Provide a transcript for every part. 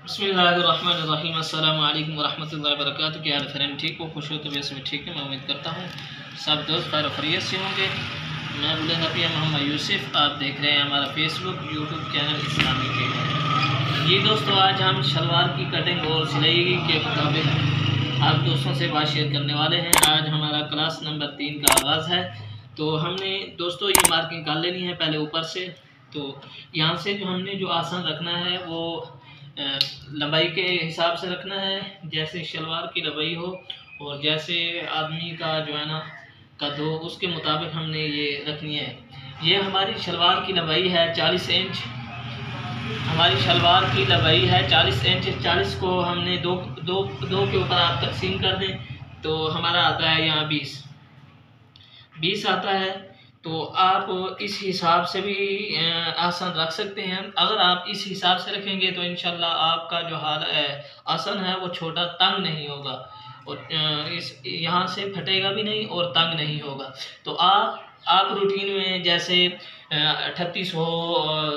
बिस्मिल्लाहिर्रहमानिर्रहीम। अस्सलामु अलैकुम वरहमतुल्लाहि वबरकातुहू। क्या हाल फ्रेंड, ठीक हो? खुश हो? तबीयत से भी ठीक है, मैं उम्मीद करता हूँ सब दोस्त खैर खैरियत से होंगे। मैं बुलंद हफिया मोहम्मद यूसुफ, आप देख रहे हैं हमारा फेसबुक यूट्यूब चैनल इस्लामी टेलर। ये दोस्तों, आज हम शलवार की कटिंग और सिलाई के मुताबिक आप दोस्तों से बात शेयर करने वाले हैं। आज हमारा क्लास नंबर 3 का आगाज़ है। तो हमने दोस्तों ये मार्किंग कर लेनी है पहले ऊपर से। तो यहाँ से जो हमने जो आसन रखना है वो लंबाई के हिसाब से रखना है, जैसे शलवार की लंबाई हो और जैसे आदमी का जो है ना कद हो, उसके मुताबिक हमने ये रखनी है। ये हमारी शलवार की लंबाई है 40 इंच। हमारी शलवार की लंबाई है 40 इंच। 40 को हमने दो दो दो के ऊपर आप तकसीम कर दें तो हमारा आता है यहाँ 20 आता है। तो आप इस हिसाब से भी आसन रख सकते हैं। अगर आप इस हिसाब से रखेंगे तो इंशाल्लाह आपका जो आसन है वो छोटा तंग नहीं होगा और इस यहाँ से फटेगा भी नहीं और तंग नहीं होगा। तो आप रूटीन में जैसे 38 हो,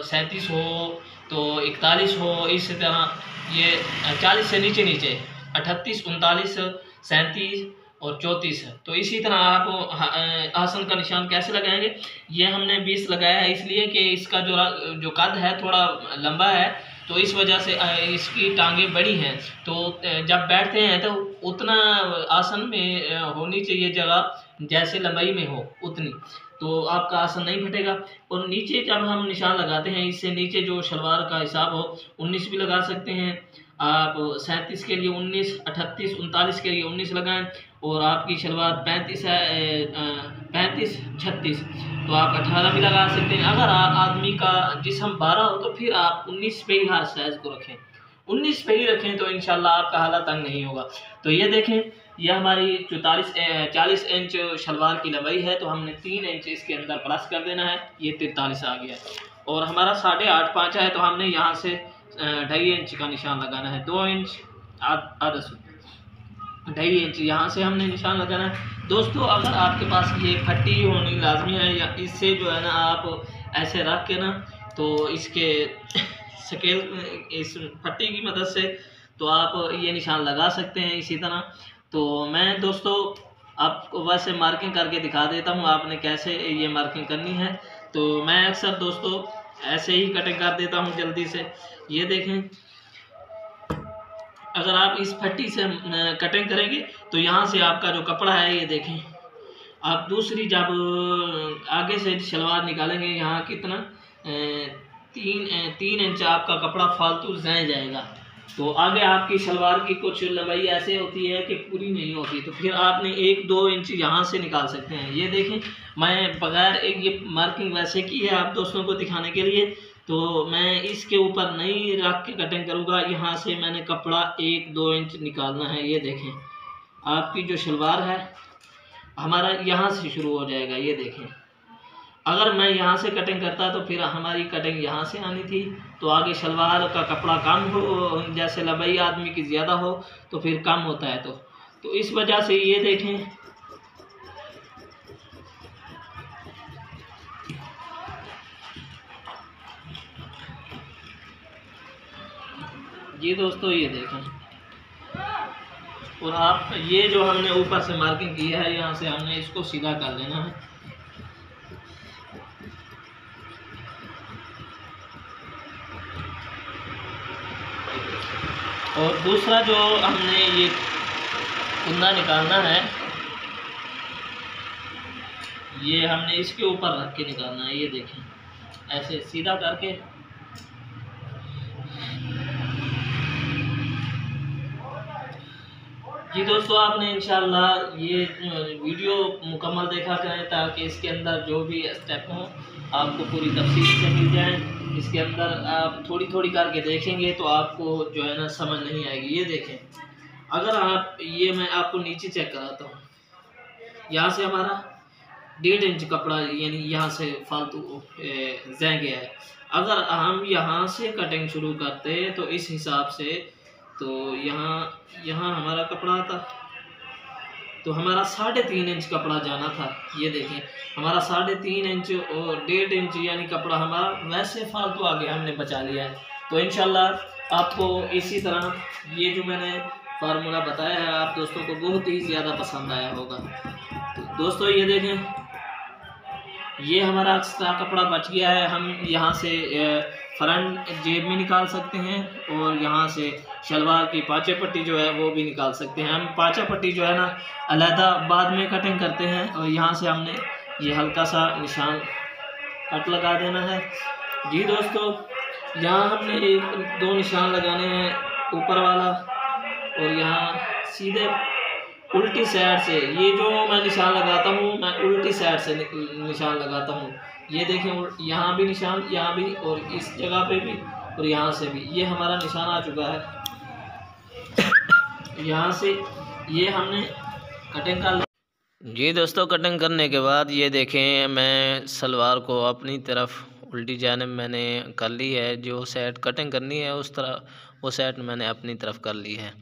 37 हो, तो 41 हो, इस तरह ये 40 से नीचे 38, 39, 37 और 34 है। तो इसी तरह आप आसन का निशान कैसे लगाएंगे? ये हमने 20 लगाया है इसलिए कि इसका जो कद है थोड़ा लंबा है, तो इस वजह से इसकी टांगें बड़ी हैं। तो जब बैठते हैं तो उतना आसन में होनी चाहिए जगह जैसे लंबाई में हो उतनी, तो आपका आसन नहीं फटेगा। और नीचे जब हम निशान लगाते हैं, इससे नीचे जो शलवार का हिसाब हो 19 भी लगा सकते हैं आप, 37 के लिए 19, 38, 39 के लिए 19 लगाएं। और आपकी शलवार 35 है, 35, 36 तो आप 18 भी लगा सकते हैं। अगर आदमी का जिस्म 12 हो तो फिर आप 19 पे ही हर साइज को रखें, 19 पे ही रखें तो इंशाल्लाह आपका हालत तंग नहीं होगा। तो ये देखें, ये हमारी 40 इंच शलवार की लंबाई है, तो हमने 3 इंच इसके अंदर प्लस कर देना है, ये 43 आ गया। और हमारा 8.5 5 है, तो हमने यहाँ से 2.5 इंच का निशान लगाना है। 2 इंच आधा 2.5 इंच यहाँ से हमने निशान लगाना है। दोस्तों, अगर आपके पास ये फट्टी होनी लाजमी है, या इससे जो है ना आप ऐसे रख के ना तो इसके स्केल इस फट्टी की मदद से तो आप ये निशान लगा सकते हैं इसी तरह। तो मैं दोस्तों आपको वैसे मार्किंग करके दिखा देता हूँ आपने कैसे ये मार्किंग करनी है। तो मैं अक्सर दोस्तों ऐसे ही कटिंग कर देता हूँ जल्दी से। ये देखें, अगर आप इस फट्टी से कटिंग करेंगे तो यहाँ से आपका जो कपड़ा है, ये देखें, आप दूसरी जब आगे से शलवार निकालेंगे, यहाँ कितना 3 इंच आपका कपड़ा फालतू रह जाएगा। तो आगे आपकी शलवार की कुछ लंबाई ऐसे होती है कि पूरी नहीं होती, तो फिर आपने 1-2 इंच यहाँ से निकाल सकते हैं। ये देखें, मैं बगैर ये मार्किंग वैसे की है आप दोस्तों को दिखाने के लिए, तो मैं इसके ऊपर नहीं रख के कटिंग करूँगा। यहाँ से मैंने कपड़ा 1-2 इंच निकालना है। ये देखें, आपकी जो शलवार है हमारा यहाँ से शुरू हो जाएगा। ये देखें, अगर मैं यहाँ से कटिंग करता तो फिर हमारी कटिंग यहाँ से आनी थी, तो आगे शलवार का कपड़ा कम हो, जैसे लंबाई आदमी की ज़्यादा हो तो फिर कम होता है। तो इस वजह से ये देखें, ये दोस्तों ये देखें। और आप ये जो हमने ऊपर से मार्किंग की है, यहाँ से हमने इसको सीधा कर लेना है। और दूसरा जो हमने ये कुंदा निकालना है, ये हमने इसके ऊपर रख के निकालना है। ये देखें, ऐसे सीधा करके जी दोस्तों, आपने इंशाल्लाह ये वीडियो मुकम्मल देखा करें ताकि इसके अंदर जो भी स्टेप हों आपको पूरी तफसील से मिल जाए। इसके अंदर आप थोड़ी थोड़ी करके देखेंगे तो आपको जो है ना समझ नहीं आएगी। ये देखें, अगर आप ये मैं आपको नीचे चेक कराता हूँ, यहाँ से हमारा 1.5 इंच कपड़ा यानी यहाँ से फालतू रह गया है। अगर हम यहाँ से कटिंग शुरू करते तो इस हिसाब से तो यहाँ हमारा कपड़ा आता, तो हमारा 3.5 इंच कपड़ा जाना था। ये देखें, हमारा 3.5 इंच और 1.5 इंच यानी कपड़ा हमारा वैसे फालतू आगे हमने बचा लिया है। तो इंशाल्लाह आपको इसी तरह ये जो मैंने फार्मूला बताया है आप दोस्तों को बहुत ही ज़्यादा पसंद आया होगा। तो दोस्तों ये देखें, ये हमारा एक्स्ट्रा कपड़ा बच गया है। हम यहाँ से फ्रंट जेब में निकाल सकते हैं और यहाँ से शलवार की पाँचे पट्टी जो है वो भी निकाल सकते हैं। हम पाँचा पट्टी जो है ना अलहदा बाद में कटिंग करते हैं और यहाँ से हमने ये हल्का सा निशान कट लगा देना है। जी दोस्तों, यहाँ हमने एक दो निशान लगाने हैं, ऊपर वाला और यहाँ सीधे उल्टी साइड से। ये जो मैं निशान लगाता हूँ मैं उल्टी साइड से निशान लगाता हूँ। ये देखें, यहाँ भी निशान, यहाँ भी और इस जगह पे भी और यहाँ से भी। ये हमारा निशान आ चुका है। यहाँ से ये हमने कटिंग कर। जी दोस्तों, कटिंग करने के बाद ये देखें मैं सलवार को अपनी तरफ उल्टी जानिब मैंने कर ली है। जो सेट कटिंग करनी है उस तरह वो सेट मैंने अपनी तरफ कर ली है।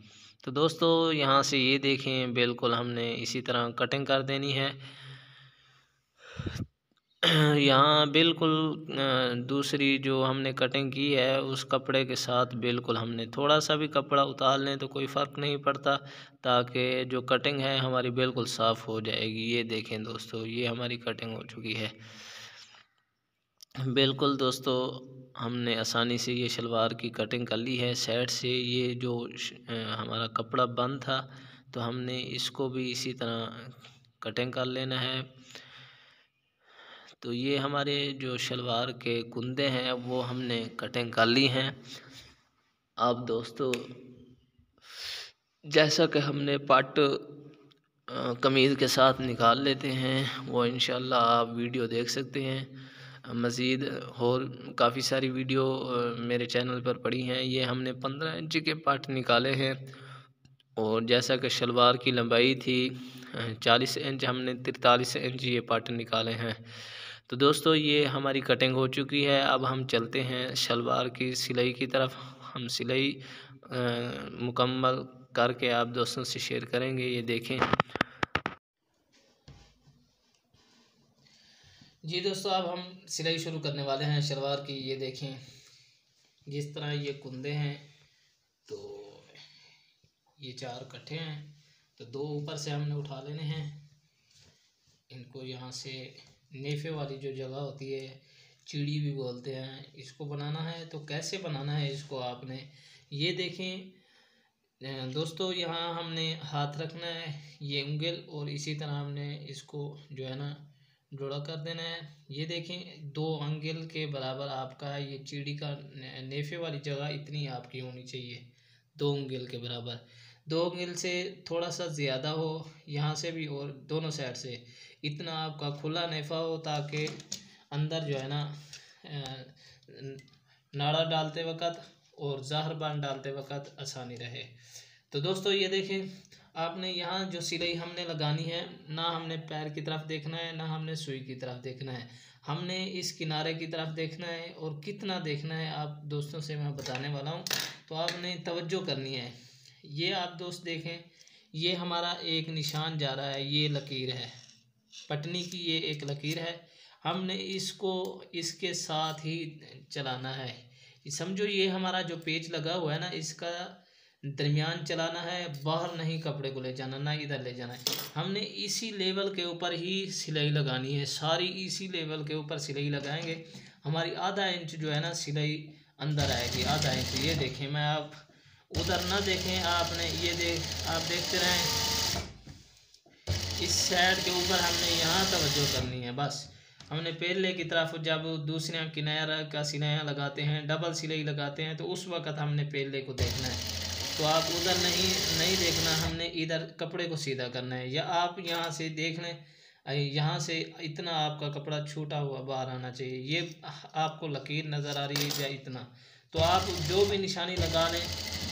तो दोस्तों यहाँ से ये देखें बिल्कुल हमने इसी तरह कटिंग कर देनी है। यहाँ बिल्कुल दूसरी जो हमने कटिंग की है उस कपड़े के साथ बिल्कुल हमने थोड़ा सा भी कपड़ा उतार लें तो कोई फ़र्क नहीं पड़ता, ताकि जो कटिंग है हमारी बिल्कुल साफ़ हो जाएगी। ये देखें दोस्तों, ये हमारी कटिंग हो चुकी है बिल्कुल। दोस्तों हमने आसानी से ये शलवार की कटिंग कर ली है साइड से। ये जो हमारा कपड़ा बंद था तो हमने इसको भी इसी तरह कटिंग कर लेना है। तो ये हमारे जो शलवार के कुंदे हैं वो हमने कटिंग कर ली हैं। अब दोस्तों जैसा कि हमने पट कमीज़ के साथ निकाल लेते हैं वो इंशाल्लाह आप वीडियो देख सकते हैं। मज़ीद और काफ़ी सारी वीडियो मेरे चैनल पर पड़ी हैं। ये हमने 15 इंच के पट निकाले हैं और जैसा कि शलवार की लंबाई थी 40 इंच, हमने 43 इंच ये पट निकाले हैं। तो दोस्तों ये हमारी कटिंग हो चुकी है। अब हम चलते हैं शलवार की सिलाई की तरफ। हम सिलाई मुकम्मल करके आप दोस्तों से शेयर करेंगे। ये देखें जी दोस्तों, अब हम सिलाई शुरू करने वाले हैं शलवार की। ये देखें जिस तरह ये कुंदे हैं तो ये 4 कट्ठे हैं, तो 2 ऊपर से हमने उठा लेने हैं। इनको यहाँ से नेफे वाली जो जगह होती है, चीड़ी भी बोलते हैं, इसको बनाना है। तो कैसे बनाना है इसको आपने ये देखें दोस्तों। यहाँ हमने हाथ रखना है, ये उंगल, और इसी तरह हमने इसको जो है ना जोड़ा कर देना है। ये देखें 2 अंगुल के बराबर आपका ये चीड़ी का नेफे वाली जगह इतनी आपकी होनी चाहिए, 2 अंगुल के बराबर। 2 अंगुल से थोड़ा सा ज़्यादा हो यहाँ से भी और दोनों साइड से, इतना आपका खुला नेफा हो ताकि अंदर जो है ना नाड़ा डालते वक़्त और ज़हर बांध डालते वक़्त आसानी रहे। तो दोस्तों ये देखें, आपने यहाँ जो सिलाई हमने लगानी है, ना हमने पैर की तरफ देखना है ना हमने सुई की तरफ देखना है, हमने इस किनारे की तरफ देखना है। और कितना देखना है आप दोस्तों से मैं बताने वाला हूँ, तो आपने तवज्जो करनी है। ये आप दोस्त देखें, ये हमारा एक निशान जा रहा है, ये लकीर है पटनी की, ये एक लकीर है। हमने इसको इसके साथ ही चलाना है। समझो ये हमारा जो पेच लगा हुआ है ना, इसका दरमियान चलाना है, बाहर नहीं कपड़े को ले जाना, ना इधर ले जाना है। हमने इसी लेवल के ऊपर ही सिलाई लगानी है, सारी इसी लेवल के ऊपर सिलाई लगाएंगे। हमारी आधा इंच जो है ना सिलाई अंदर आएगी, आधा इंच। ये देखें, मैं आप उधर ना देखें, आपने ये आप देखते रहें, इस साइड के ऊपर हमने यहाँ तवज्जो करनी है बस। हमने पहले की तरफ जब दूसरे किनारा का सिलाइयाँ लगाते हैं, डबल सिलाई लगाते हैं, तो उस वक़्त हमने पहले को देखना है। तो आप उधर नहीं देखना, हमने इधर कपड़े को सीधा करना है। या आप यहाँ से देख लें, यहाँ से इतना आपका कपड़ा छूटा हुआ बाहर आना चाहिए। ये आपको लकीर नज़र आ रही है या इतना, तो आप जो भी निशानी लगा लें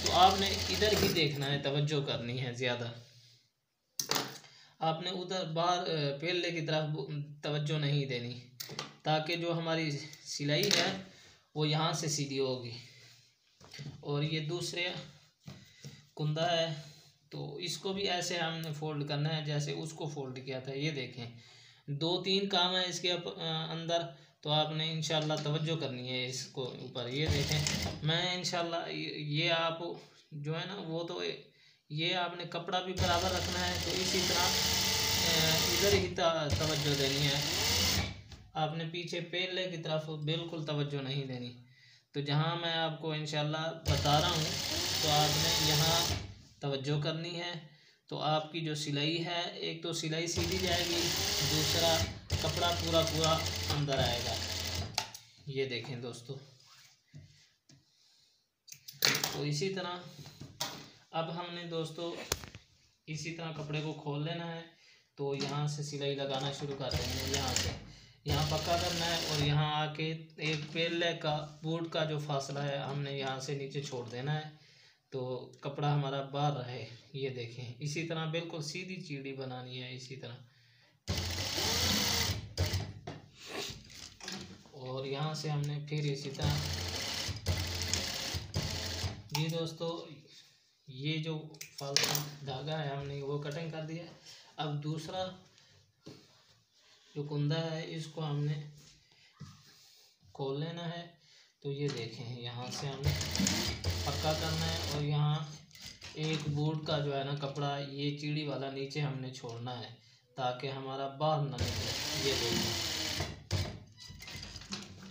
तो आपने इधर ही देखना है, तवज्जो करनी है ज़्यादा। आपने उधर बाहर पहले की तरफ तवज्जो नहीं देनी, ताकि जो हमारी सिलाई है वो यहाँ से सीधी होगी। और ये दूसरे कुंदा है तो इसको भी ऐसे हमने फोल्ड करना है जैसे उसको फोल्ड किया था। ये देखें 2-3 काम है इसके अंदर। तो आपने इंशाल्लाह तवज्जो करनी है इसको ऊपर। ये देखें मैं इंशाल्लाह ये आप जो है ना वो तो ये आपने कपड़ा भी बराबर रखना है, तो इसी तरह इधर ही तवज्जो देनी है। आपने पीछे पेले की तरफ बिल्कुल तवज्जो नहीं देनी। तो जहाँ मैं आपको इंशाल्लाह बता रहा हूँ तो आपने यहाँ तवज्जो करनी है। तो आपकी जो सिलाई है, एक तो सिलाई सीधी जाएगी, दूसरा कपड़ा पूरा पूरा अंदर आएगा। ये देखें दोस्तों। तो इसी तरह अब हमने दोस्तों इसी तरह कपड़े को खोल लेना है। तो यहाँ से सिलाई लगाना शुरू कर देंगे। यहाँ से यहाँ पक्का करना है और यहाँ आके एक पेले का बूट का जो फासला है हमने यहाँ से नीचे छोड़ देना है, तो कपड़ा हमारा बाहर रहे। ये देखें इसी तरह बिल्कुल सीधी चीड़ी बनानी है इसी तरह। और यहाँ से हमने फिर इसी तरह। जी दोस्तों, ये जो फालतू धागा है हमने वो कटिंग कर दिया। अब दूसरा जो कुंदा है इसको हमने खोल लेना है। तो ये देखें यहाँ से हमने पक्का करना है और यहाँ एक बूट का जो है ना कपड़ा ये चीड़ी वाला नीचे हमने छोड़ना है ताकि हमारा बाहर ना निकले। ये देखें।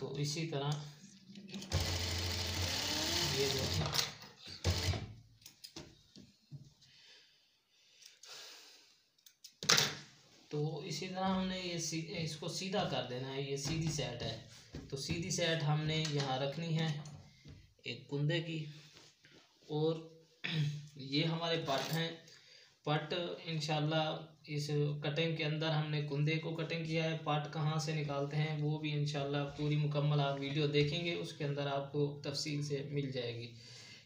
तो इसी तरह ये देखें। तो इसी तरह हमने ये इसको सीधा कर देना है। ये सीधी सेट है, तो सीधी सेट हमने यहाँ रखनी है एक कुंदे की। और ये हमारे पट हैं। पट इंशाल्लाह इस कटिंग के अंदर हमने कुंदे को कटिंग किया है। पट कहाँ से निकालते हैं वो भी इंशाल्लाह पूरी मुकम्मल आप वीडियो देखेंगे, उसके अंदर आपको तफसील से मिल जाएगी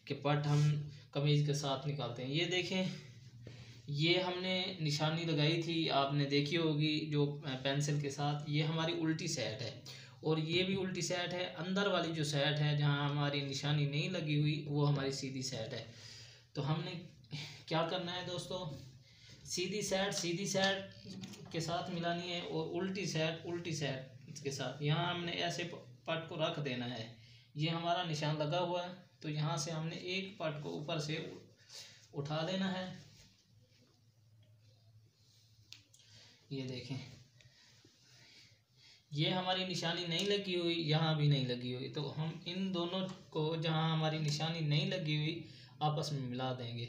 कि पट हम कमीज़ के साथ निकालते हैं। ये देखें, ये हमने निशानी लगाई थी, आपने देखी होगी जो पेंसिल के साथ। ये हमारी उल्टी साइड है और ये भी उल्टी साइड है। अंदर वाली जो साइड है जहाँ हमारी निशानी नहीं लगी हुई वो हमारी सीधी साइड है। तो हमने क्या करना है दोस्तों, सीधी साइड के साथ मिलानी है और उल्टी साइड के साथ। यहाँ हमने ऐसे पट को रख देना है। ये हमारा निशान लगा हुआ है, तो यहाँ से हमने एक पट को ऊपर से उठा लेना है। ये देखें, ये हमारी निशानी नहीं लगी हुई, यहाँ भी नहीं लगी हुई, तो हम इन दोनों को जहाँ हमारी निशानी नहीं लगी हुई आपस में मिला देंगे।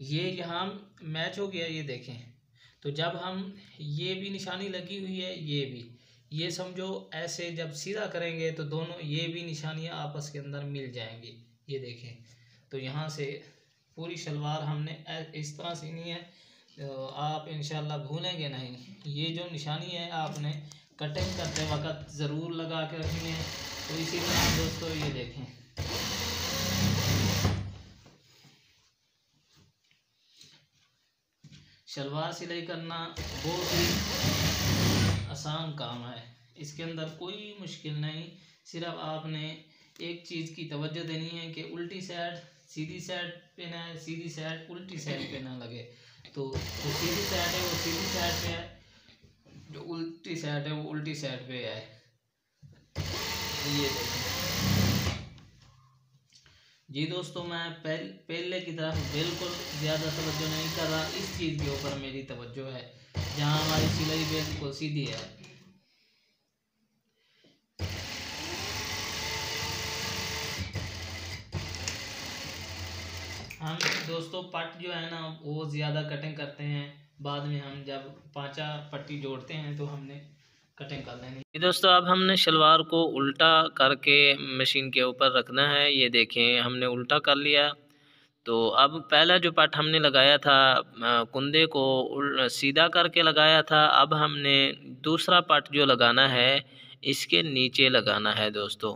ये यहाँ मैच हो गया। ये देखें, तो जब हम ये भी निशानी लगी हुई है, ये भी, ये समझो ऐसे जब सीधा करेंगे तो दोनों ये भी निशानियाँ आपस के अंदर मिल जाएंगी। ये देखें, तो यहाँ से पूरी शलवार हमने इस तरह सीनी है। तो आप इंशाल्लाह भूलेंगे नहीं। ये जो निशानी है आपने कटिंग करते वक्त ज़रूर लगा के रखनी है। तो इसी तरह दोस्तों ये देखें, शलवार सिलाई करना बहुत ही आसान काम है। इसके अंदर कोई मुश्किल नहीं, सिर्फ आपने एक चीज़ की तवज्जो देनी है कि उल्टी साइड सीधी साइड पे ना है, सीधी साइड उल्टी साइड पे ना लगे। तो जो सीधी साइड है वो सीधी साइड पे है, जो उल्टी साइड है वो उल्टी साइड पे है। ये देखिए जी दोस्तों, मैं पहले की तरफ बिल्कुल ज़्यादा तवज्जो नहीं कर रहा। इस चीज़ के ऊपर मेरी तवज्जो है जहाँ हमारी सिलाई बिल्कुल सीधी है। हम दोस्तों पट जो है ना वो ज़्यादा कटिंग करते हैं, बाद में हम जब पांचा पट्टी जोड़ते हैं तो हमने कटिंग कर लेनी। दोस्तों अब हमने शलवार को उल्टा करके मशीन के ऊपर रखना है। ये देखें हमने उल्टा कर लिया। तो अब पहला जो पट हमने लगाया था कुंदे को सीधा करके लगाया था। अब हमने दूसरा पट जो लगाना है इसके नीचे लगाना है दोस्तों,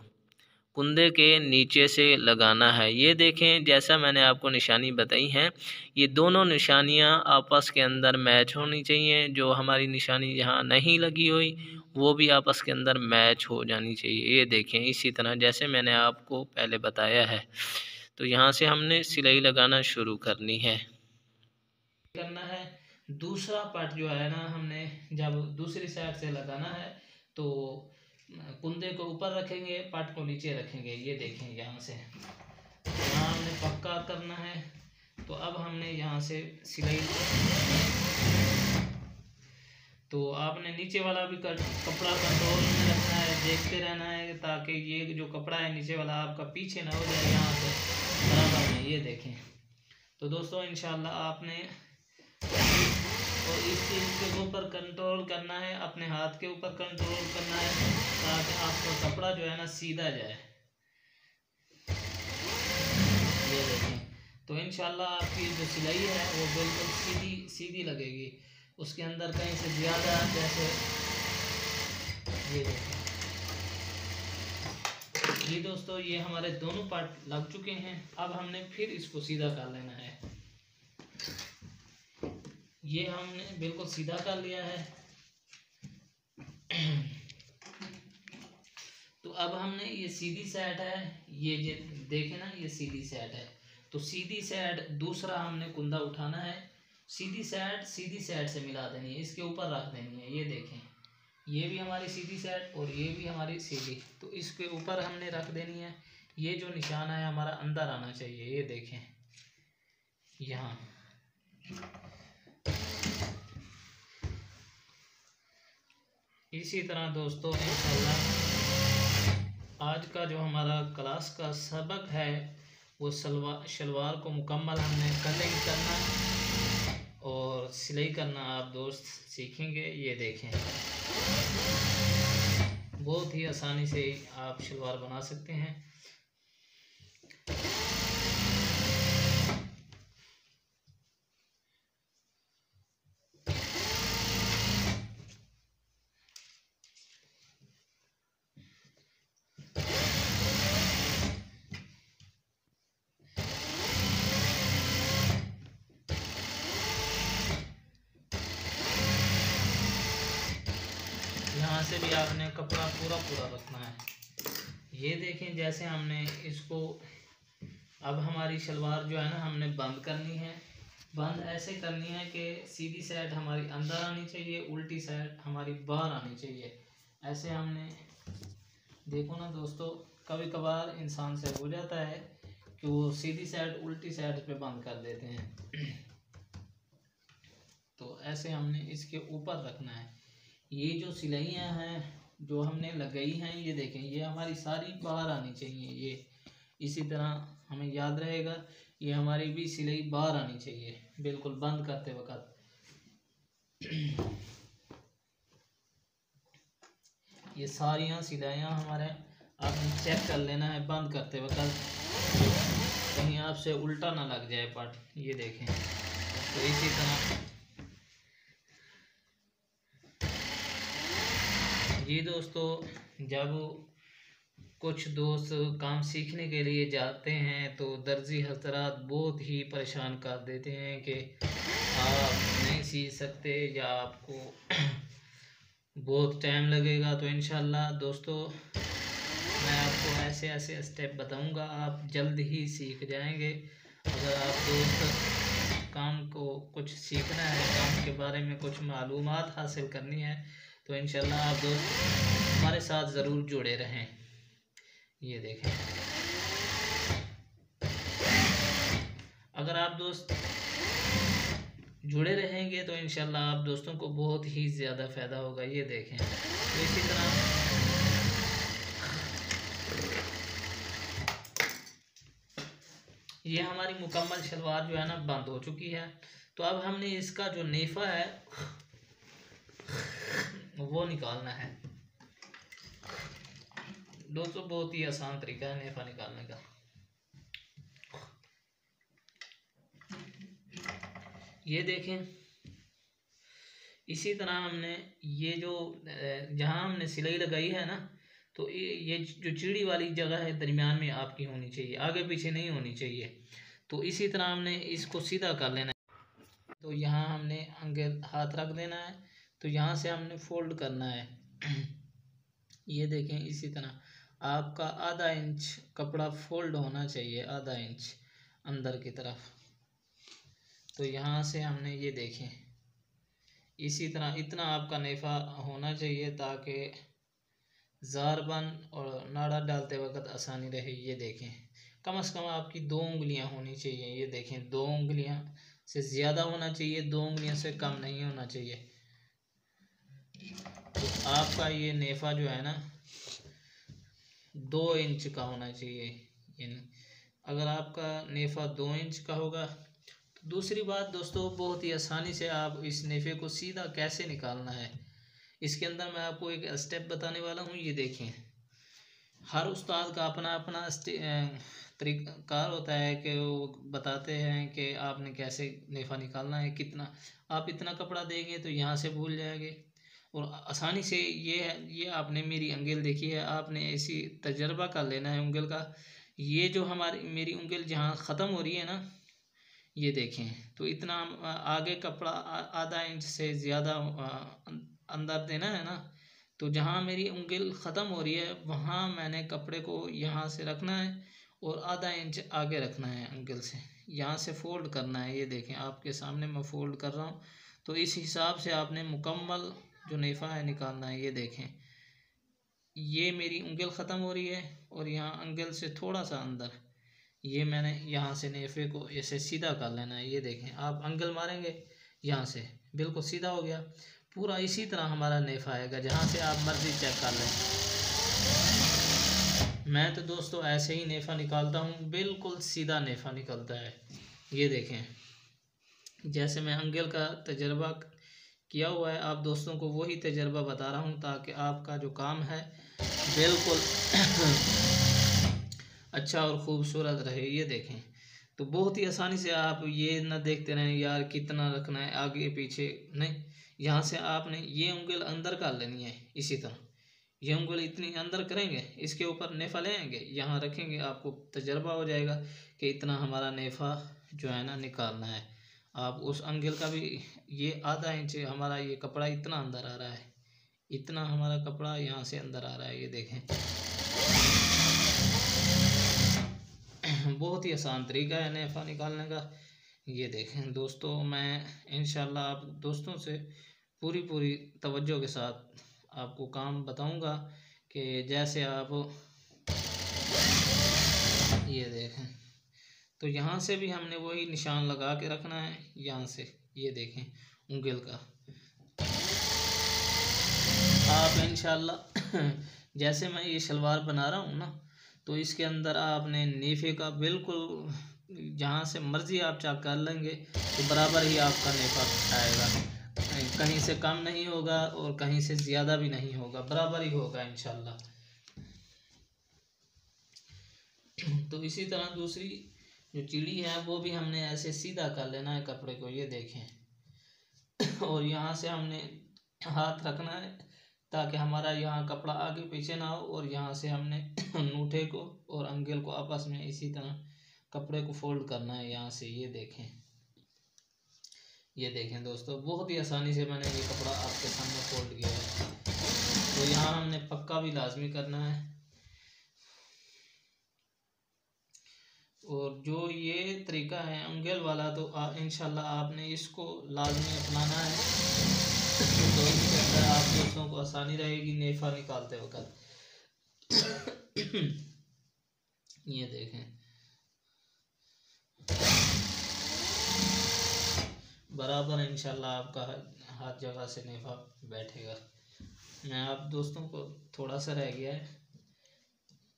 कुंदे के नीचे से लगाना है। ये देखें जैसा मैंने आपको निशानी बताई है, ये दोनों निशानियां आपस के अंदर मैच होनी चाहिए। जो हमारी निशानी यहाँ नहीं लगी हुई वो भी आपस के अंदर मैच हो जानी चाहिए। ये देखें इसी तरह जैसे मैंने आपको पहले बताया है। तो यहाँ से हमने सिलाई लगाना शुरू करनी है। दूसरा पार्ट जो है ना हमने जब दूसरी साइड से लगाना है तो कुंदे को ऊपर रखेंगे, पाट को नीचे रखेंगे। ये देखें यहाँ से, यहाँ हमने पक्का करना है। तो अब हमने यहाँ से सिलाई, तो आपने नीचे वाला भी कपड़ा कंट्रोल में रखना है, देखते रहना है ताकि ये जो कपड़ा है नीचे वाला आपका पीछे ना हो जाए यहाँ से बराबर में। ये देखें। तो दोस्तों इंशाल्लाह आपने और इस चीज़ के ऊपर कंट्रोल करना है, अपने हाथ के ऊपर कंट्रोल करना है ताकि आपका कपड़ा जो है ना सीधा जाए। ये देखें। तो इंशाल्लाह आपकी जो सिलाई है वो बिल्कुल सीधी सीधी लगेगी, उसके अंदर कहीं से ज़्यादा जैसे ये देखें। जी दोस्तों, ये हमारे दोनों पार्ट लग चुके हैं। अब हमने फिर इसको सीधा कर लेना है। ये हमने बिल्कुल सीधा कर लिया है। तो अब हमने ये सीधी साइड है, ये देखे ना, ये सीधी साइड है। तो सीधी साइड दूसरा हमने कुंदा उठाना है, सीधी साइड से मिला देनी है, इसके ऊपर रख देनी है। ये देखें, ये भी हमारी सीधी साइड और ये भी हमारी सीधी, तो इसके ऊपर हमने रख देनी है। ये जो निशान है हमारा अंदर आना चाहिए। ये देखें यहाँ, इसी तरह दोस्तों इंशाल्लाह आज का जो हमारा क्लास का सबक है वो शलवार को मुकम्मल हमने कटिंग करना और सिलाई करना आप दोस्त सीखेंगे। ये देखें, बहुत ही आसानी से आप शलवार बना सकते हैं। यहाँ से भी आपने कपड़ा पूरा रखना है। ये देखें, जैसे हमने इसको, अब हमारी शलवार जो है ना हमने बंद करनी है। बंद ऐसे करनी है कि सीधी साइड हमारी अंदर आनी चाहिए, उल्टी साइड हमारी बाहर आनी चाहिए। ऐसे हमने, देखो ना दोस्तों, कभी कभार इंसान से हो जाता है कि वो सीधी साइड उल्टी साइड पे बंद कर देते हैं। तो ऐसे हमने इसके ऊपर रखना है। ये जो सिलाइयाँ हैं जो हमने लगाई हैं, ये देखें, ये हमारी सारी बाहर आनी चाहिए। ये इसी तरह हमें याद रहेगा, ये हमारी भी सिलाई बाहर आनी चाहिए बिल्कुल बंद करते वक्त। ये सारियाँ सिलाइयाँ हमारे आपने चेक कर लेना है बंद करते वक्त, कहीं आपसे उल्टा ना लग जाए पार्ट। ये देखें। तो इसी तरह जी दोस्तों, जब कुछ दोस्त काम सीखने के लिए जाते हैं तो दर्जी हजरात बहुत ही परेशान कर देते हैं कि आप नहीं सीख सकते या आपको बहुत टाइम लगेगा। तो इंशाल्लाह दोस्तों मैं आपको ऐसे ऐसे स्टेप बताऊंगा, आप जल्द ही सीख जाएंगे। अगर आप दोस्त काम को कुछ सीखना है, काम के बारे में कुछ मालूमात हासिल करनी है, तो इंशाल्लाह आप दोस्त हमारे साथ ज़रूर जुड़े रहें। ये देखें, अगर आप दोस्त जुड़े रहेंगे तो इंशाल्लाह आप दोस्तों को बहुत ही ज़्यादा फ़ायदा होगा। ये देखें। तो इसी तरह ये हमारी मुकम्मल शलवार जो है ना बंद हो चुकी है। तो अब हमने इसका जो नेफा है वो निकालना है। दोस्तों बहुत ही आसान तरीका है नेफा निकालने का। ये देखें, इसी तरह हमने ये जो जहाँ हमने सिलाई लगाई है ना, तो ये जो चिड़ी वाली जगह है दरमियान में आपकी होनी चाहिए, आगे पीछे नहीं होनी चाहिए। तो इसी तरह हमने इसको सीधा कर लेना है। तो यहाँ हमने आगे हाथ रख देना है, तो यहाँ से हमने फोल्ड करना है। ये देखें, इसी तरह आपका आधा इंच कपड़ा फोल्ड होना चाहिए, आधा इंच अंदर की तरफ। तो यहाँ से हमने, ये देखें, इसी तरह इतना आपका नेफा होना चाहिए ताकि ज़ारबन और नाड़ा डालते वक्त आसानी रहे। ये देखें, कम से कम आपकी 2 उंगलियां होनी चाहिए। ये देखें, 2 उंगलियां से ज़्यादा होना चाहिए, 2 उंगलियां से कम नहीं होना चाहिए। तो आपका ये नेफ़ा जो है ना 2 इंच का होना चाहिए। यानी अगर आपका नेफ़ा 2 इंच का होगा तो दूसरी बात दोस्तों, बहुत ही आसानी से आप इस नेफ़े को सीधा कैसे निकालना है, इसके अंदर मैं आपको एक स्टेप बताने वाला हूँ। ये देखें, हर उस्ताद का अपना अपना तरीक़ाकार होता है कि वो बताते हैं कि आपने कैसे नेफ़ा निकालना है, कितना। आप इतना कपड़ा देंगे तो यहाँ से भूल जाएंगे और आसानी से ये आपने मेरी उंगल देखी है, आपने ऐसी तजर्बा कर लेना है उंगल का। ये जो मेरी उंगल जहाँ ख़त्म हो रही है ना, ये देखें, तो इतना आगे कपड़ा आधा इंच से ज़्यादा अंदर देना है ना। तो जहाँ मेरी उंगल ख़त्म हो रही है वहाँ मैंने कपड़े को यहाँ से रखना है और आधा इंच आगे रखना है उंगल से, यहाँ से फोल्ड करना है। ये देखें, आपके सामने मैं फोल्ड कर रहा हूँ। तो इस हिसाब से आपने मुकम्मल जो नेफ़ा है निकालना है। ये देखें, ये मेरी उंगल ख़त्म हो रही है और यहाँ उंगल से थोड़ा सा अंदर, ये मैंने यहाँ से नेफ़े को ऐसे सीधा कर लेना है। ये देखें, आप उंगल मारेंगे यहाँ से बिल्कुल सीधा हो गया। पूरा इसी तरह हमारा नेफ़ा आएगा, जहाँ से आप मर्ज़ी चेक कर लें। मैं तो दोस्तों ऐसे ही नेफ़ा निकालता हूँ, बिल्कुल सीधा नेफ़ा निकलता है। ये देखें, जैसे मैं उंगल का तजर्बा किया हुआ है, आप दोस्तों को वही तजर्बा बता रहा हूँ ताकि आपका जो काम है बिल्कुल अच्छा और ख़ूबसूरत रहे। ये देखें, तो बहुत ही आसानी से आप ये ना देखते रहें यार कितना रखना है आगे पीछे, नहीं, यहाँ से आपने ये उंगल अंदर कर लेनी है। इसी तरह ये उंगल इतनी अंदर करेंगे, इसके ऊपर नेफ़ा ले आएंगे, यहाँ रखेंगे, आपको तजर्बा हो जाएगा कि इतना हमारा नेफ़ा जो है ना निकालना है। आप उस उंगल का भी, ये आधा इंच हमारा ये कपड़ा इतना अंदर आ रहा है, इतना हमारा कपड़ा यहाँ से अंदर आ रहा है। ये देखें, बहुत ही आसान तरीका है नेफ़ा निकालने का। ये देखें दोस्तों, मैं इंशाल्लाह आप दोस्तों से पूरी तवज्जो के साथ आपको काम बताऊंगा कि जैसे आप ये देखें, तो यहाँ से भी हमने वही निशान लगा के रखना है यहाँ से। ये देखें उंगल का, आप इंशाल्लाह जैसे मैं ये शलवार बना रहा हूँ ना, तो इसके अंदर आपने नेफ़े का बिल्कुल जहाँ से मर्ज़ी आप चाक कर लेंगे तो बराबर ही आपका नेफ़ा आएगा, कहीं से कम नहीं होगा और कहीं से ज़्यादा भी नहीं होगा, बराबर ही होगा इंशाल्लाह। तो इसी तरह दूसरी जो चिड़ी है वो भी हमने ऐसे सीधा कर लेना है कपड़े को। ये देखें, और यहाँ से हमने हाथ रखना है ताकि हमारा यहाँ कपड़ा आगे पीछे ना हो, और यहाँ से हमने अंगूठे को और उंगल को आपस में इसी तरह कपड़े को फोल्ड करना है यहाँ से। ये देखें, ये देखें दोस्तों, बहुत ही आसानी से मैंने ये कपड़ा आपके सामने फोल्ड किया है। तो यहाँ हमने पक्का भी लाजमी करना है, और जो ये तरीका है उंगल वाला तो इंशाल्लाह आपने इसको लाजमी अपनाना है। तो इसके अंदर आप दोस्तों को आसानी रहेगी नेफ़ा निकालते वक्त। ये देखें, बराबर इंशाल्लाह आपका हर जगह से नेफ़ा बैठेगा। मैं आप दोस्तों को थोड़ा सा रह गया है,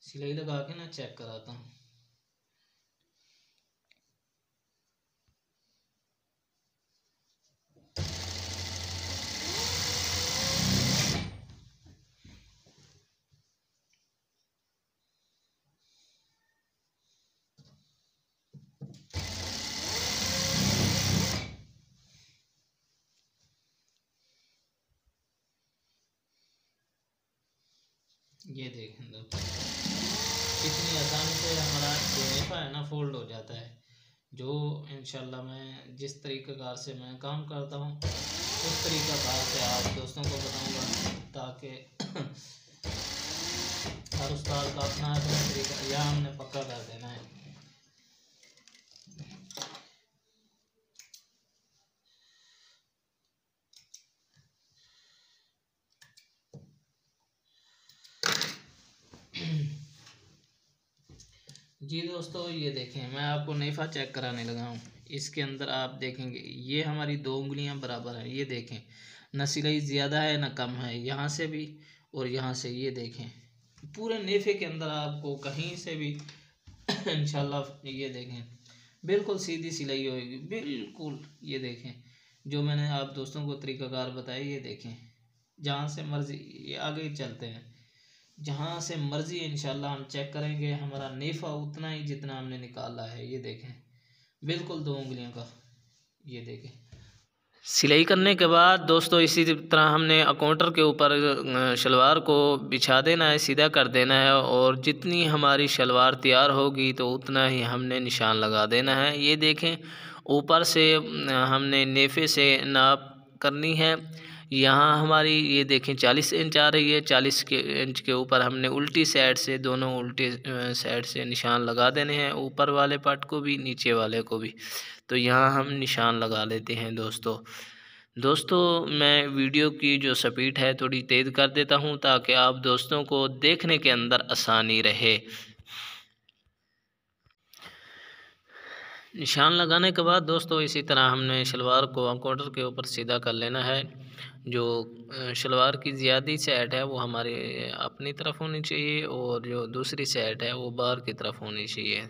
सिलाई लगा के ना चेक कराता हूँ। ये देखें दोस्तों, कितनी आसानी से हमारा जो नेफ़ा है ना फोल्ड हो जाता है। जो इंशाल्लाह मैं जिस तरीक़ेकार से मैं काम करता हूँ उस तरीक़ाकार से आप दोस्तों को बताऊंगा, ताकि हर उस्ताद का अपना अपना तरीका, यह हमने पक्का कर देना है। जी दोस्तों, ये देखें, मैं आपको नेफा चेक कराने लगा हूँ। इसके अंदर आप देखेंगे ये हमारी 2 उंगलियां बराबर हैं। ये देखें, न सिलाई ज़्यादा है न कम है, यहाँ से भी और यहाँ से। ये देखें, पूरे नेफे के अंदर आपको कहीं से भी इंशाल्लाह ये देखें बिल्कुल सीधी सिलाई होगी, बिल्कुल। ये देखें, जो मैंने आप दोस्तों को तरीक़ाकार बताया, ये देखें, जहाँ से मर्ज़ी ये आगे चलते हैं, जहाँ से मर्ज़ी इंशाल्लाह हम चेक करेंगे हमारा नेफ़ा उतना ही जितना हमने निकाला है। ये देखें, बिल्कुल 2 उंगलियों का। ये देखें, सिलाई करने के बाद दोस्तों इसी तरह हमने काउंटर के ऊपर शलवार को बिछा देना है, सीधा कर देना है, और जितनी हमारी शलवार तैयार होगी तो उतना ही हमने निशान लगा देना है। ये देखें, ऊपर से हमने नेफे से नाप करनी है। यहाँ हमारी ये देखें 40 इंच आ रही है। 40 इंच के ऊपर हमने उल्टी साइड से, दोनों उल्टी साइड से निशान लगा देने हैं, ऊपर वाले पार्ट को भी नीचे वाले को भी। तो यहाँ हम निशान लगा लेते हैं दोस्तों मैं वीडियो की जो स्पीड है थोड़ी तेज़ कर देता हूँ ताकि आप दोस्तों को देखने के अंदर आसानी रहे। निशान लगाने के बाद दोस्तों इसी तरह हमने शलवार को काउंटर के ऊपर सीधा कर लेना है। जो शलवार की ज़्यादा साइड है वो हमारी अपनी तरफ होनी चाहिए, और जो दूसरी साइड है वो बाहर की तरफ होनी चाहिए।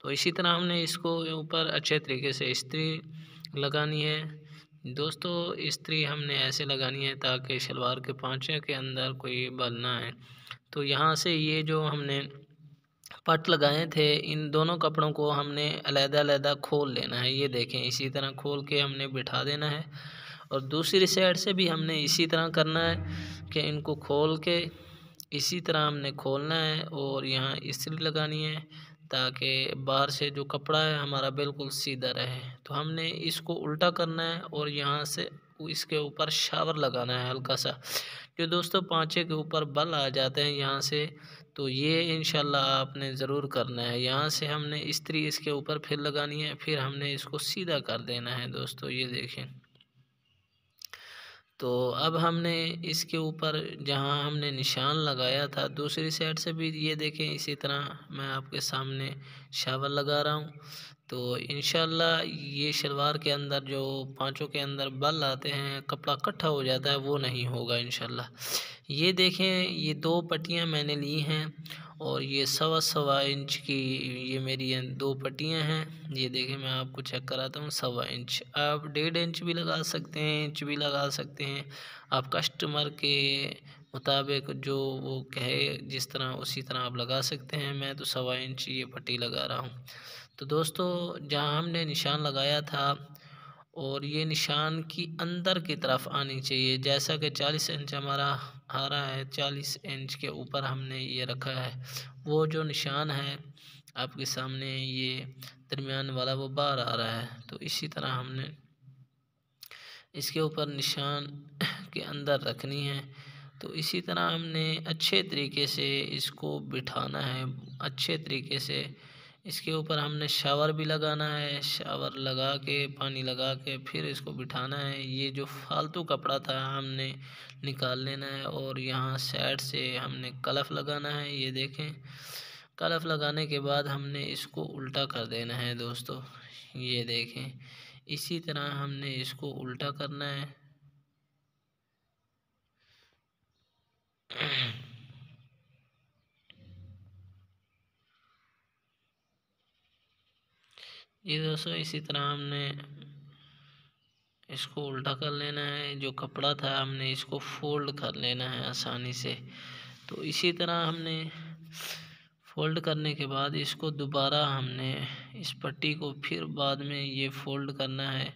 तो इसी तरह हमने इसको ऊपर अच्छे तरीके से इस्त्री लगानी है दोस्तों। इस्त्री हमने ऐसे लगानी है ताकि शलवार के पाँचे के अंदर कोई बल ना आए। तो यहाँ से ये जो हमने पट लगाए थे, इन दोनों कपड़ों को हमने अलग-अलग खोल लेना है। ये देखें, इसी तरह खोल के हमने बिठा देना है, और दूसरी साइड से भी हमने इसी तरह करना है कि इनको खोल के इसी तरह हमने खोलना है, और यहाँ इस्त्री लगानी है ताकि बाहर से जो कपड़ा है हमारा बिल्कुल सीधा रहे। तो हमने इसको उल्टा करना है, और यहाँ से इसके ऊपर शावर लगाना है हल्का सा। जो दोस्तों पाँचे के ऊपर बल आ जाते हैं यहाँ से, तो ये इंशाल्लाह आपने ज़रूर करना है। यहाँ से हमने इस्त्री इसके ऊपर फिर लगानी है, फिर हमने इसको सीधा कर देना है दोस्तों। ये देखें, तो अब हमने इसके ऊपर जहाँ हमने निशान लगाया था दूसरी साइड से भी ये देखें इसी तरह मैं आपके सामने शावर लगा रहा हूँ। तो इंशाल्लाह ये शलवार के अंदर जो पाँचों के अंदर बल आते हैं, कपड़ा इकट्ठा हो जाता है, वो नहीं होगा इंशाल्लाह। ये देखें, ये 2 पट्टियाँ मैंने ली हैं, और ये 1.25 इंच की ये मेरी 2 पट्टियाँ हैं। ये देखें, मैं आपको चेक कराता हूँ। 1.25 इंच, आप 1.5 इंच भी लगा सकते हैं, इंच भी लगा सकते हैं। आप कस्टमर के मुताबिक जो वो कहे जिस तरह उसी तरह आप लगा सकते हैं। मैं तो 1.25 इंच ये पट्टी लगा रहा हूँ। तो दोस्तों जहाँ हमने निशान लगाया था, और ये निशान की अंदर की तरफ आनी चाहिए। जैसा कि 40 इंच हमारा आ रहा है, 40 इंच के ऊपर हमने ये रखा है। वो जो निशान है आपके सामने ये दरमियान वाला वो बाहर आ रहा है। तो इसी तरह हमने इसके ऊपर निशान के अंदर रखनी है। तो इसी तरह हमने अच्छे तरीके से इसको बिठाना है, अच्छे तरीके से। इसके ऊपर हमने शावर भी लगाना है, शावर लगा के पानी लगा के फिर इसको बिठाना है। ये जो फालतू कपड़ा था हमने निकाल लेना है, और यहाँ साइड से हमने कलफ लगाना है। ये देखें, कलफ लगाने के बाद हमने इसको उल्टा कर देना है दोस्तों। ये देखें, इसी तरह हमने इसको उल्टा करना है। ये दोस्तों इसी तरह हमने इसको उल्टा कर लेना है। जो कपड़ा था हमने इसको फोल्ड कर लेना है आसानी से। तो इसी तरह हमने फोल्ड करने के बाद इसको दोबारा हमने इस पट्टी को फिर बाद में ये फोल्ड करना है।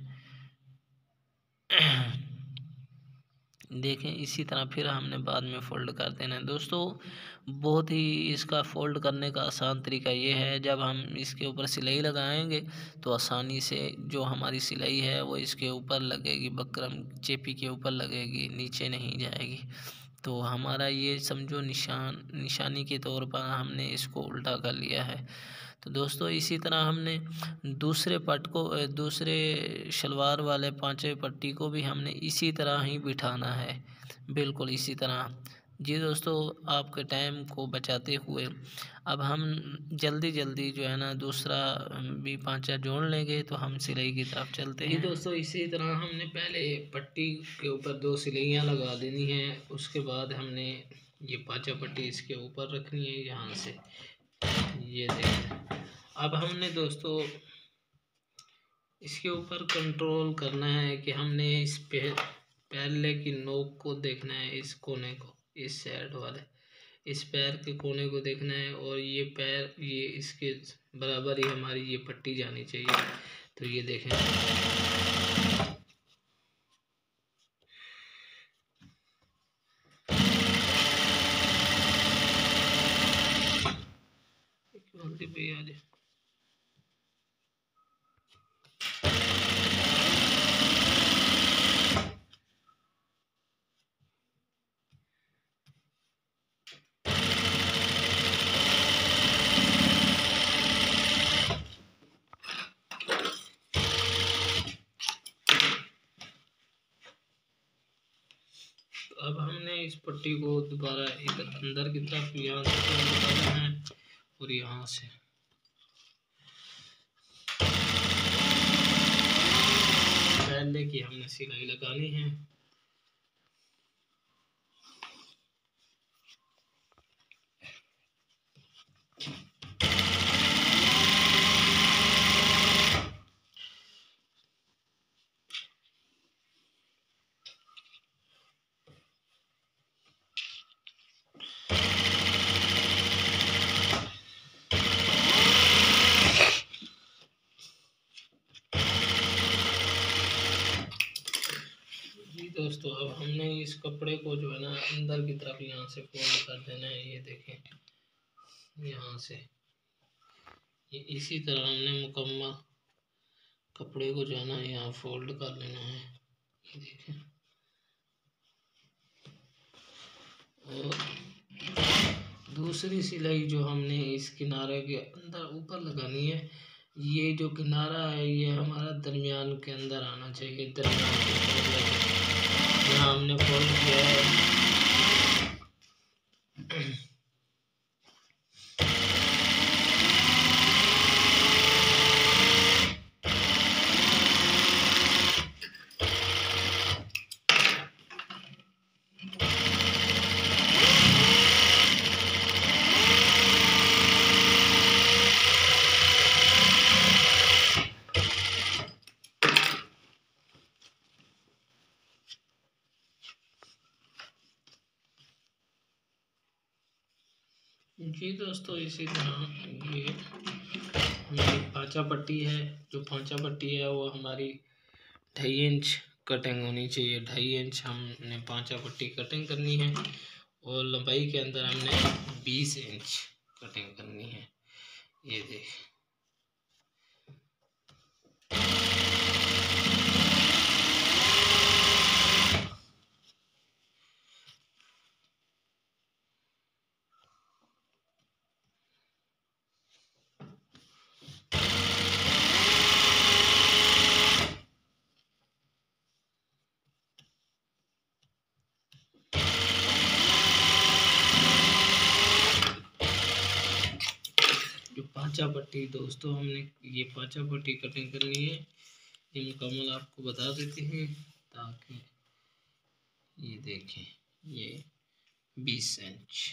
देखें, इसी तरह फिर हमने बाद में फ़ोल्ड कर देना है दोस्तों। बहुत ही इसका फ़ोल्ड करने का आसान तरीका ये है, जब हम इसके ऊपर सिलाई लगाएंगे तो आसानी से जो हमारी सिलाई है वो इसके ऊपर लगेगी, बकरम चेपी के ऊपर लगेगी, नीचे नहीं जाएगी। तो हमारा ये समझो निशानी के तौर पर हमने इसको उल्टा कर लिया है। तो दोस्तों इसी तरह हमने दूसरे पट को दूसरे शलवार वाले पाँचवें पट्टी को भी हमने इसी तरह ही बिठाना है, बिल्कुल इसी तरह। जी दोस्तों, आपके टाइम को बचाते हुए अब हम जल्दी जल्दी जो है ना दूसरा भी पांचा जोड़ लेंगे, तो हम सिलाई की तरफ चलते हैं। दोस्तों, इसी तरह हमने पहले पट्टी के ऊपर 2 सिलाइयाँ लगा देनी हैं। उसके बाद हमने ये पांचा पट्टी इसके ऊपर रखनी है यहाँ से, ये देखें। अब हमने दोस्तों इसके ऊपर कंट्रोल करना है कि हमने इस पहले की नोक को देखना है, इस कोने को, इस साइड वाले इस पैर के कोने को देखना है, और ये पैर ये इसके बराबर ही हमारी ये पट्टी जानी चाहिए। तो ये देखें, अब हमने इस पट्टी को दोबारा इधर अंदर की तरफ यहाँ से निकालना है, और यहाँ से पहले की हमने सिलाई लगानी है। दोस्तों, अब हमने इस कपड़े को जो है ना अंदर की तरफ यहाँ से फोल्ड कर देना है। ये देखें, यहाँ से ये इसी तरह हमने मुकम्मल कपड़े को जो है ना यहाँ फोल्ड कर लेना है। ये देखें, और दूसरी सिलाई जो हमने इस किनारे के अंदर ऊपर लगानी है, ये जो किनारा है ये हमारा दरमियान के अंदर आना चाहिए। दरमियान के यहाँ हमने फोल्ड किया है। जी दोस्तों, इसी तरह ये हमारी पांचा पट्टी है। जो पांचा पट्टी है वो हमारी 2.5 इंच कटिंग होनी चाहिए। 2.5 इंच हमने पांचा पट्टी कटिंग करनी है, और लंबाई के अंदर हमने 20 इंच कटिंग करनी है। ये देख, जो पांचा पट्टी दोस्तों हमने ये पांचा पट्टी कटिंग करनी है, ये मुकम्मल आपको बता देते हैं ताकि ये देखें, ये 20 इंच।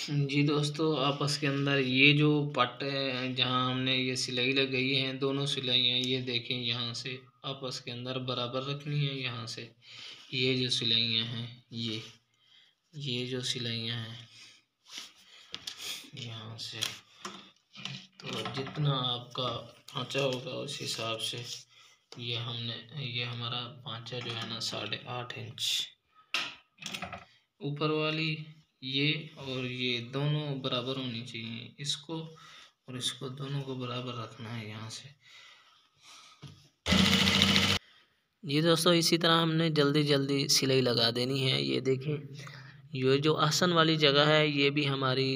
जी दोस्तों, आपस के अंदर ये जो पट है जहाँ हमने ये सिलाई लगाई है, दोनों सिलाइयाँ ये देखें यहाँ से आपस के अंदर बराबर रखनी है। यहाँ से ये जो सिलाइयाँ हैं ये जो सिलाइयाँ हैं यहाँ से, तो जितना आपका पाँचा होगा उस हिसाब से ये हमारा पाँचा जो है ना 8.5 इंच ऊपर वाली ये और ये दोनों बराबर होनी चाहिए। इसको और इसको दोनों को बराबर रखना है यहाँ से। ये दोस्तों इसी तरह हमने जल्दी जल्दी सिलाई लगा देनी है। ये देखें, ये जो आसन वाली जगह है ये भी हमारी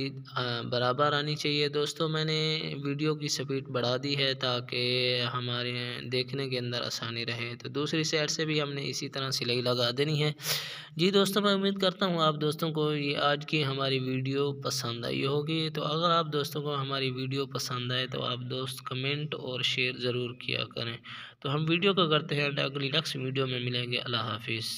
बराबर आनी चाहिए। दोस्तों मैंने वीडियो की स्पीड बढ़ा दी है ताकि हमारे देखने के अंदर आसानी रहे। तो दूसरी साइड से भी हमने इसी तरह सिलाई लगा देनी है। जी दोस्तों, मैं उम्मीद करता हूँ आप दोस्तों को ये आज की हमारी वीडियो पसंद आई होगी। तो अगर आप दोस्तों को हमारी वीडियो पसंद आए तो आप दोस्त कमेंट और शेयर ज़रूर किया करें। तो हम वीडियो को करते हैं, अगली नेक्स्ट वीडियो में मिलेंगे। अल्लाह हाफिज़।